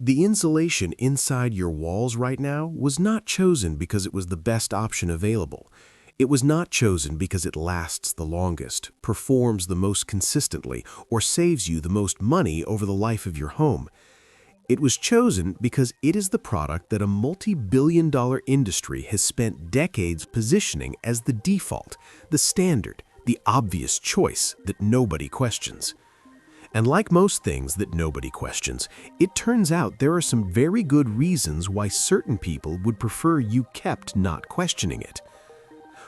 The insulation inside your walls right now was not chosen because it was the best option available. It was not chosen because it lasts the longest, performs the most consistently, or saves you the most money over the life of your home. It was chosen because it is the product that a multi-billion-dollar industry has spent decades positioning as the default, the standard, the obvious choice that nobody questions. And like most things that nobody questions, it turns out there are some very good reasons why certain people would prefer you kept not questioning it.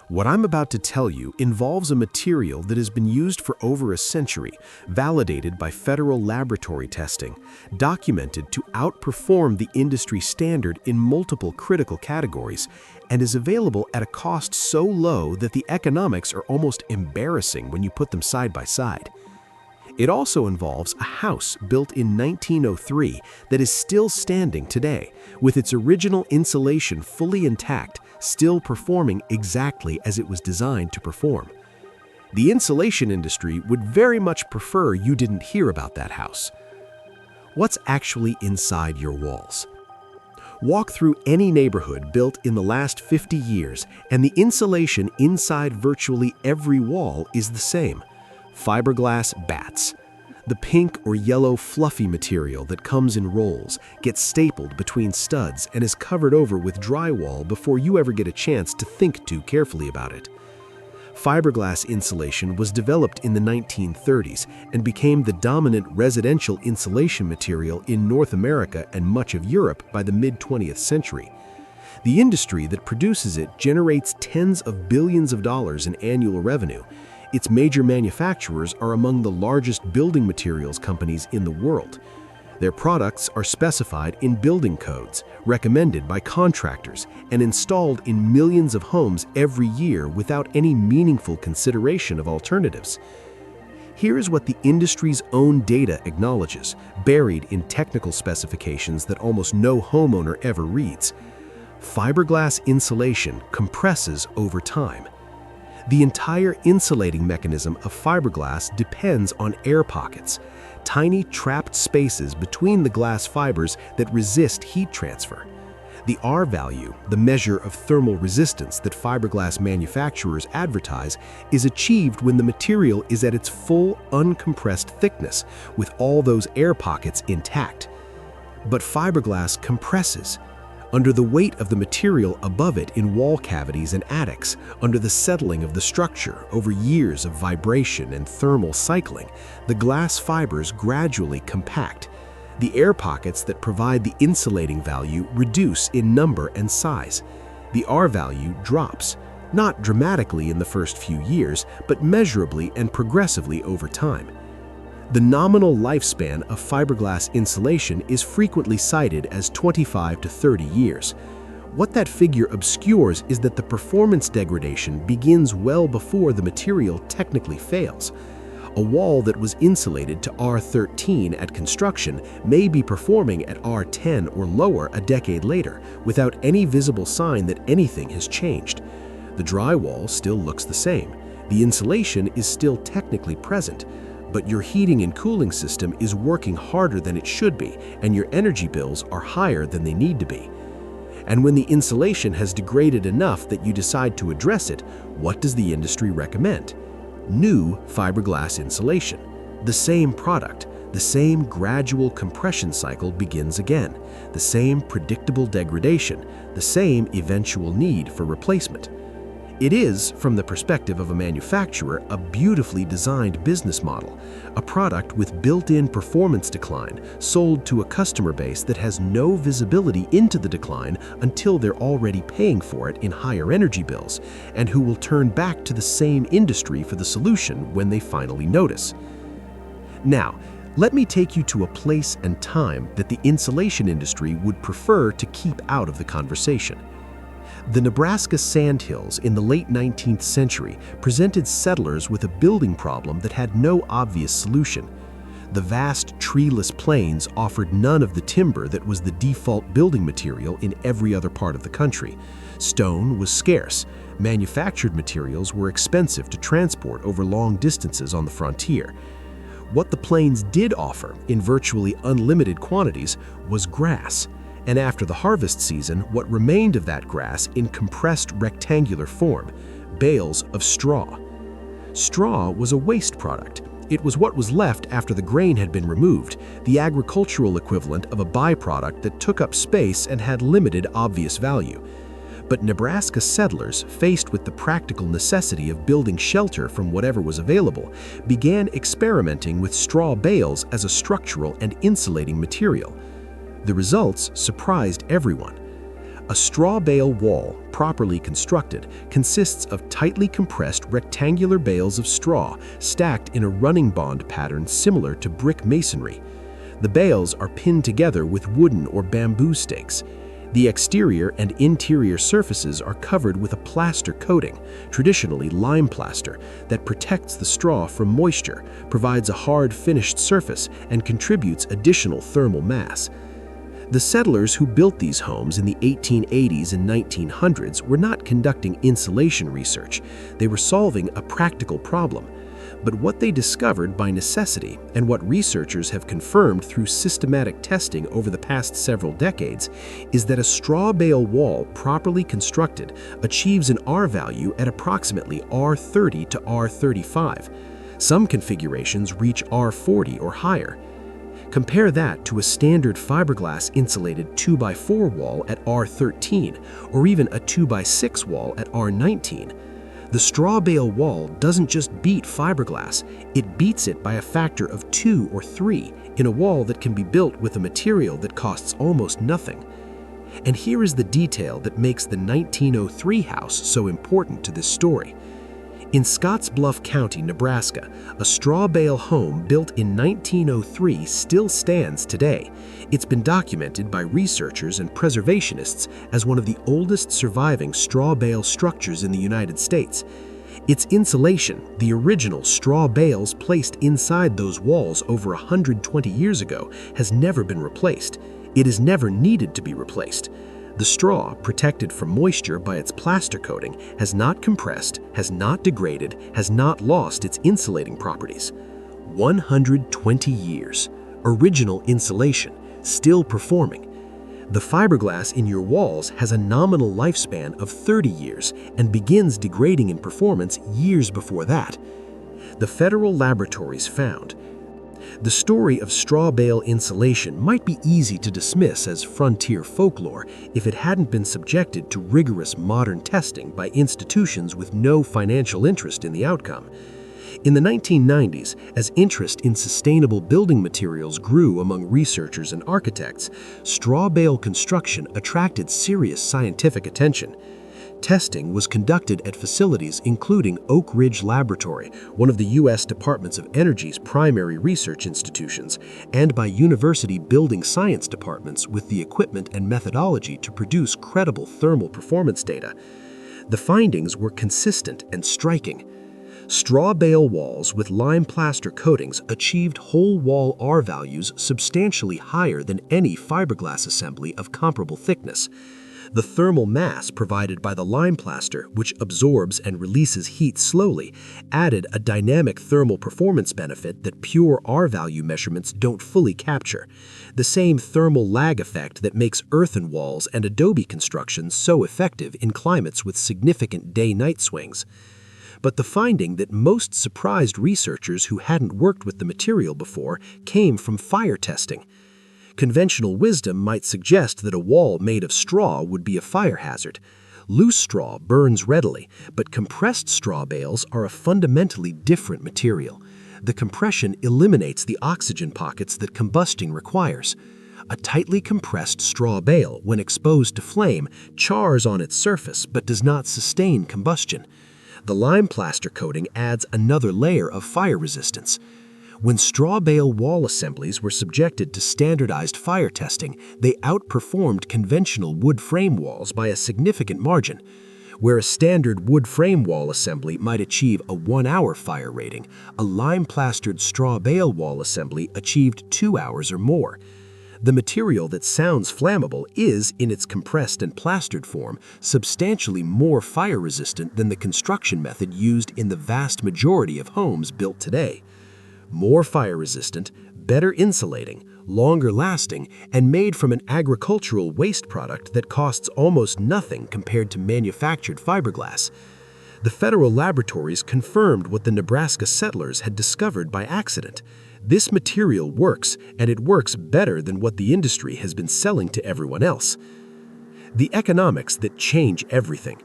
What I'm about to tell you involves a material that has been used for over a century, validated by federal laboratory testing, documented to outperform the industry standard in multiple critical categories, and is available at a cost so low that the economics are almost embarrassing when you put them side by side. It also involves a house built in 1903 that is still standing today, with its original insulation fully intact, still performing exactly as it was designed to perform. The insulation industry would very much prefer you didn't hear about that house. What's actually inside your walls? Walk through any neighborhood built in the last 50 years, and the insulation inside virtually every wall is the same. Fiberglass bats. The pink or yellow fluffy material that comes in rolls gets stapled between studs and is covered over with drywall before you ever get a chance to think too carefully about it. Fiberglass insulation was developed in the 1930s and became the dominant residential insulation material in North America and much of Europe by the mid-20th century. The industry that produces it generates tens of billions of dollars in annual revenue. Its major manufacturers are among the largest building materials companies in the world. Their products are specified in building codes, recommended by contractors, and installed in millions of homes every year without any meaningful consideration of alternatives. Here's what the industry's own data acknowledges, buried in technical specifications that almost no homeowner ever reads. Fiberglass insulation compresses over time. The entire insulating mechanism of fiberglass depends on air pockets, tiny trapped spaces between the glass fibers that resist heat transfer. The R value, the measure of thermal resistance that fiberglass manufacturers advertise, is achieved when the material is at its full uncompressed thickness, with all those air pockets intact. But fiberglass compresses. Under the weight of the material above it in wall cavities and attics, under the settling of the structure over years of vibration and thermal cycling, the glass fibers gradually compact. The air pockets that provide the insulating value reduce in number and size. The R value drops, not dramatically in the first few years, but measurably and progressively over time. The nominal lifespan of fiberglass insulation is frequently cited as 25 to 30 years. What that figure obscures is that the performance degradation begins well before the material technically fails. A wall that was insulated to R13 at construction may be performing at R10 or lower a decade later, without any visible sign that anything has changed. The drywall still looks the same. The insulation is still technically present, but your heating and cooling system is working harder than it should be, and your energy bills are higher than they need to be. And when the insulation has degraded enough that you decide to address it, what does the industry recommend? New fiberglass insulation. The same product, the same gradual compression cycle begins again, the same predictable degradation, the same eventual need for replacement. It is, from the perspective of a manufacturer, a beautifully designed business model, a product with built-in performance decline sold to a customer base that has no visibility into the decline until they're already paying for it in higher energy bills, and who will turn back to the same industry for the solution when they finally notice. Now, let me take you to a place and time that the insulation industry would prefer to keep out of the conversation. The Nebraska sandhills in the late 19th century presented settlers with a building problem that had no obvious solution. The vast treeless plains offered none of the timber that was the default building material in every other part of the country. Stone was scarce. Manufactured materials were expensive to transport over long distances on the frontier. What the plains did offer, in virtually unlimited quantities, was grass, and after the harvest season, what remained of that grass in compressed rectangular form, bales of straw. Straw was a waste product. It was what was left after the grain had been removed, the agricultural equivalent of a byproduct that took up space and had limited obvious value. But Nebraska settlers, faced with the practical necessity of building shelter from whatever was available, began experimenting with straw bales as a structural and insulating material. The results surprised everyone. A straw bale wall, properly constructed, consists of tightly compressed rectangular bales of straw stacked in a running bond pattern similar to brick masonry. The bales are pinned together with wooden or bamboo stakes. The exterior and interior surfaces are covered with a plaster coating, traditionally lime plaster, that protects the straw from moisture, provides a hard finished surface, and contributes additional thermal mass. The settlers who built these homes in the 1880s and 1900s were not conducting insulation research. They were solving a practical problem. But what they discovered by necessity, and what researchers have confirmed through systematic testing over the past several decades, is that a straw bale wall properly constructed achieves an R value at approximately R30 to R35. Some configurations reach R40 or higher. Compare that to a standard fiberglass insulated 2x4 wall at R13, or even a 2x6 wall at R19. The straw bale wall doesn't just beat fiberglass, it beats it by a factor of 2 or 3 in a wall that can be built with a material that costs almost nothing. And here is the detail that makes the 1903 house so important to this story. In Scottsbluff County, Nebraska, a straw bale home built in 1903 still stands today. It's been documented by researchers and preservationists as one of the oldest surviving straw bale structures in the United States. Its insulation, the original straw bales placed inside those walls over 120 years ago, has never been replaced. It is never needed to be replaced. The straw, protected from moisture by its plaster coating, has not compressed, has not degraded, has not lost its insulating properties. 120 years. Original insulation, still performing. The fiberglass in your walls has a nominal lifespan of 30 years and begins degrading in performance years before that. The federal laboratories found the story of straw bale insulation might be easy to dismiss as frontier folklore if it hadn't been subjected to rigorous modern testing by institutions with no financial interest in the outcome. In the 1990s, as interest in sustainable building materials grew among researchers and architects, straw bale construction attracted serious scientific attention. Testing was conducted at facilities including Oak Ridge Laboratory, one of the U.S. Department of Energy's primary research institutions, and by university building science departments with the equipment and methodology to produce credible thermal performance data. The findings were consistent and striking. Straw bale walls with lime plaster coatings achieved whole wall R values substantially higher than any fiberglass assembly of comparable thickness. The thermal mass provided by the lime plaster, which absorbs and releases heat slowly, added a dynamic thermal performance benefit that pure R-value measurements don't fully capture. The same thermal lag effect that makes earthen walls and adobe constructions so effective in climates with significant day-night swings. But the finding that most surprised researchers who hadn't worked with the material before came from fire testing. Conventional wisdom might suggest that a wall made of straw would be a fire hazard. Loose straw burns readily, but compressed straw bales are a fundamentally different material. The compression eliminates the oxygen pockets that combustion requires. A tightly compressed straw bale, when exposed to flame, chars on its surface but does not sustain combustion. The lime plaster coating adds another layer of fire resistance. When straw bale wall assemblies were subjected to standardized fire testing, they outperformed conventional wood frame walls by a significant margin. Where a standard wood frame wall assembly might achieve a 1-hour fire rating, a lime-plastered straw bale wall assembly achieved 2 hours or more. The material that sounds flammable is, in its compressed and plastered form, substantially more fire-resistant than the construction method used in the vast majority of homes built today. more fire-resistant, better insulating, longer lasting, and made from an agricultural waste product that costs almost nothing compared to manufactured fiberglass. The federal laboratories confirmed what the Nebraska settlers had discovered by accident. This material works, and it works better than what the industry has been selling to everyone else. The economics that change everything.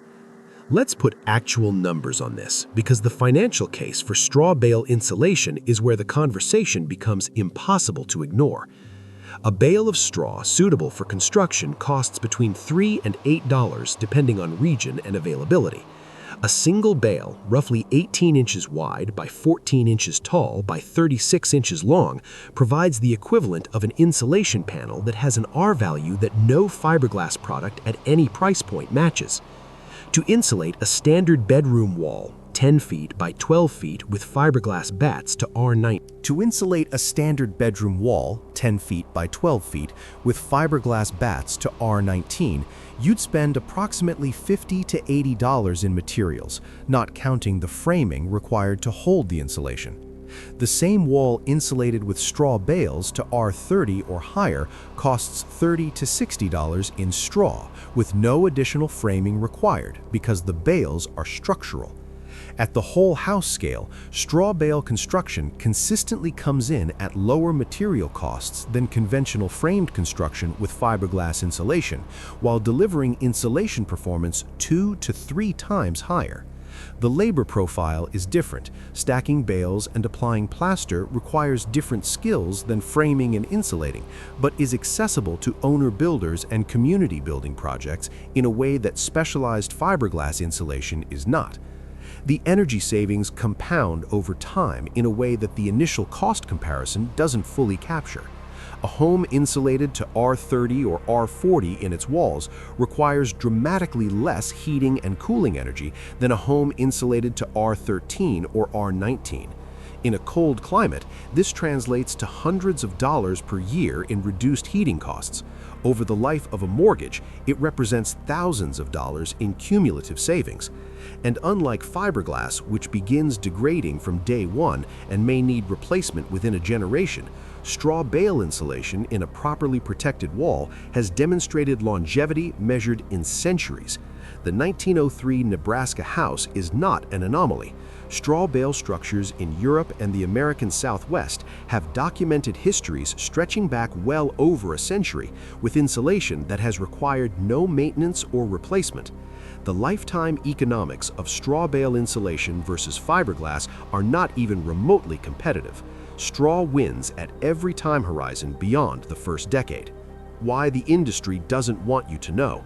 Let's put actual numbers on this, because the financial case for straw bale insulation is where the conversation becomes impossible to ignore. A bale of straw suitable for construction costs between $3 and $8 depending on region and availability. A single bale, roughly 18 inches wide by 14 inches tall by 36 inches long, provides the equivalent of an insulation panel that has an R value that no fiberglass product at any price point matches. To insulate a standard bedroom wall, 10 feet by 12 feet with fiberglass batts to R19. To insulate a standard bedroom wall, 10 feet by 12 feet, with fiberglass batts to R19, you'd spend approximately $50 to $80 in materials, not counting the framing required to hold the insulation. The same wall insulated with straw bales to R30 or higher costs $30 to $60 in straw, with no additional framing required because the bales are structural. At the whole house scale, straw bale construction consistently comes in at lower material costs than conventional framed construction with fiberglass insulation, while delivering insulation performance 2 to 3 times higher. The labor profile is different. Stacking bales and applying plaster requires different skills than framing and insulating, but is accessible to owner-builders and community building projects in a way that specialized fiberglass insulation is not. The energy savings compound over time in a way that the initial cost comparison doesn't fully capture. A home insulated to R30 or R40 in its walls requires dramatically less heating and cooling energy than a home insulated to R13 or R19. In a cold climate, this translates to hundreds of dollars per year in reduced heating costs. Over the life of a mortgage, it represents thousands of dollars in cumulative savings. And unlike fiberglass, which begins degrading from day one and may need replacement within a generation, straw bale insulation in a properly protected wall has demonstrated longevity measured in centuries. The 1903 Nebraska house is not an anomaly. Straw bale structures in Europe and the American Southwest have documented histories stretching back well over a century, with insulation that has required no maintenance or replacement. The lifetime economics of straw bale insulation versus fiberglass are not even remotely competitive. Straw wins at every time horizon beyond the first decade. Why the industry doesn't want you to know.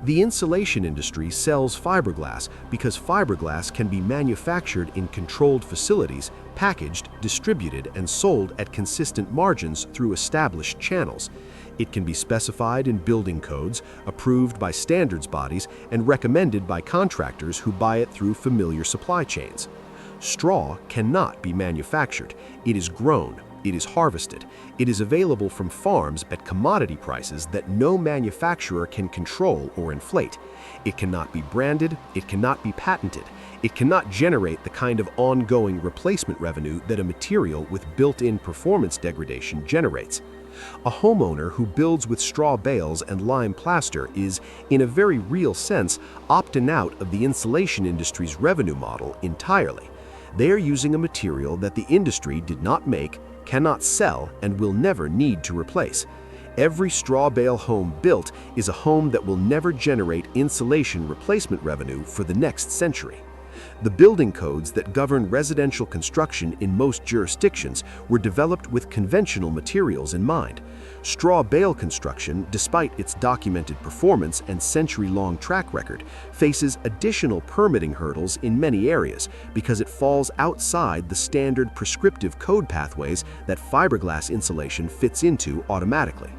The insulation industry sells fiberglass because fiberglass can be manufactured in controlled facilities, packaged, distributed, and sold at consistent margins through established channels. It can be specified in building codes, approved by standards bodies, and recommended by contractors who buy it through familiar supply chains. Straw cannot be manufactured. It is grown. It is harvested. It is available from farms at commodity prices that no manufacturer can control or inflate. It cannot be branded. It cannot be patented. It cannot generate the kind of ongoing replacement revenue that a material with built-in performance degradation generates. A homeowner who builds with straw bales and lime plaster is, in a very real sense, opting out of the insulation industry's revenue model entirely. They are using a material that the industry did not make, cannot sell, and will never need to replace. Every straw bale home built is a home that will never generate insulation replacement revenue for the next century. The building codes that govern residential construction in most jurisdictions were developed with conventional materials in mind. Straw bale construction, despite its documented performance and century-long track record, faces additional permitting hurdles in many areas because it falls outside the standard prescriptive code pathways that fiberglass insulation fits into automatically.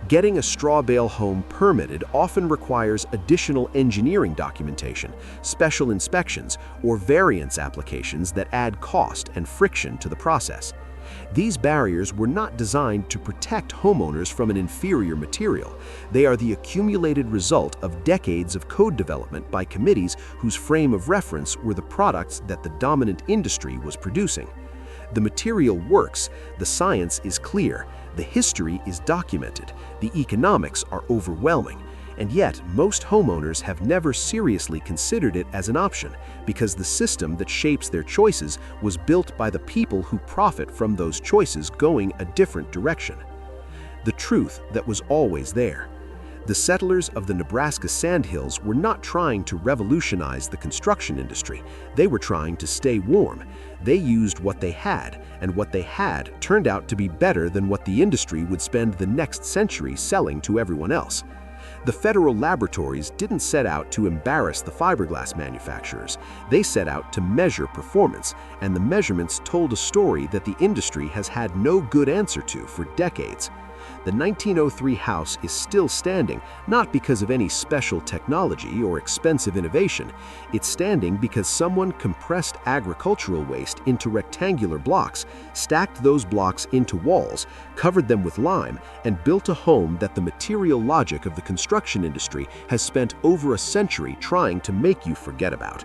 Getting a straw bale home permitted often requires additional engineering documentation, special inspections, or variance applications that add cost and friction to the process. These barriers were not designed to protect homeowners from an inferior material. They are the accumulated result of decades of code development by committees whose frame of reference were the products that the dominant industry was producing. The material works, the science is clear, the history is documented, the economics are overwhelming. And yet, most homeowners have never seriously considered it as an option because the system that shapes their choices was built by the people who profit from those choices going a different direction. The truth that was always there. The settlers of the Nebraska sandhills were not trying to revolutionize the construction industry. They were trying to stay warm. They used what they had, and what they had turned out to be better than what the industry would spend the next century selling to everyone else. The federal laboratories didn't set out to embarrass the fiberglass manufacturers. They set out to measure performance, and the measurements told a story that the industry has had no good answer to for decades. The 1903 house is still standing, not because of any special technology or expensive innovation. It's standing because someone compressed agricultural waste into rectangular blocks, stacked those blocks into walls, covered them with lime, and built a home that the material logic of the construction industry has spent over a century trying to make you forget about.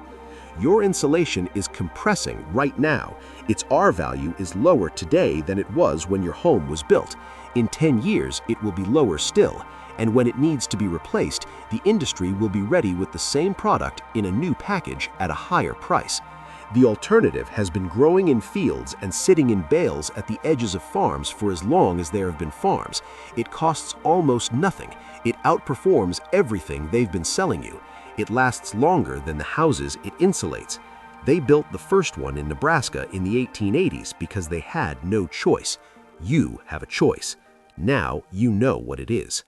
Your insulation is compressing right now. Its R value is lower today than it was when your home was built. In 10 years, it will be lower still, and when it needs to be replaced, the industry will be ready with the same product in a new package at a higher price. The alternative has been growing in fields and sitting in bales at the edges of farms for as long as there have been farms. It costs almost nothing. It outperforms everything they've been selling you. It lasts longer than the houses it insulates. They built the first one in Nebraska in the 1880s because they had no choice. You have a choice. Now you know what it is.